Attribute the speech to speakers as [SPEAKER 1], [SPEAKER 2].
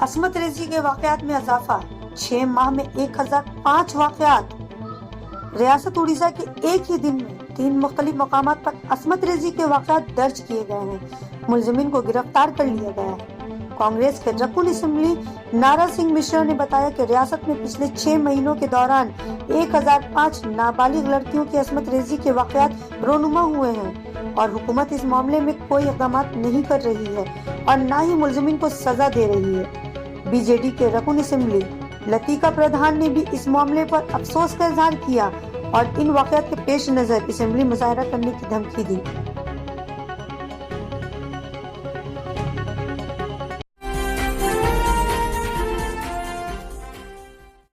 [SPEAKER 1] असमत रेजी के वाकयात में इजाफा, 6 माह में 1005 वाकयात। रियासत उड़ीसा के एक ही दिन में 3 मुख्तलिफ मकामात पर असमत रेजी के वाकयात दर्ज किए गए हैं। मुलजिमीन को गिरफ्तार कर लिया गया है। कांग्रेस के रकुन असेंबली नारा सिंह मिश्रा ने बताया कि रियासत में पिछले 6 महीनों के दौरान 1005 नाबालिग लड़कियों की असमत रेजी के वाकयात रोनुमा हुए हैं और हुकूमत इस मामले में कोई इक़दाम नहीं कर रही है और न ही मुलजिमीन को सजा दे रही है। बीजेडी के रकुन असेंबली लतीका प्रधान ने भी इस मामले पर अफसोस का इजहार किया और इन वाकयात के पेश नजर असेंबली मुजाहरा करने की धमकी दी।